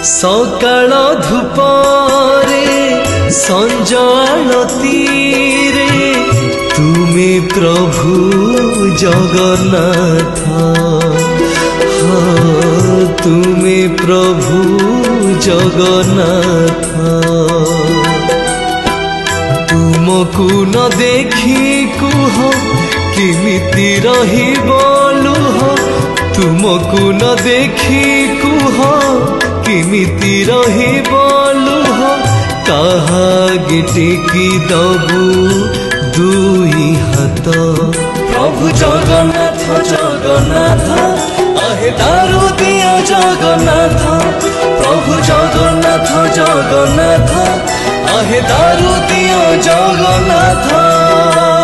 सकाळ धूपरे संज आलतीरे तुमे प्रभु जगन्नाथ हाँ तुमे प्रभु जगन्नाथ तुमको न देखी कुह किमिति रहिबो लुह तुमको न देखी कुह किमिति रहिबो लुह काहा गिटिकी दबु दुई हाथ प्रभु जगन्नाथ जगन्नाथ आहे दारु दिया जगन्नाथ प्रभु जगन्नाथ जगन्नाथ आहे दारु दिया जगन्नाथ।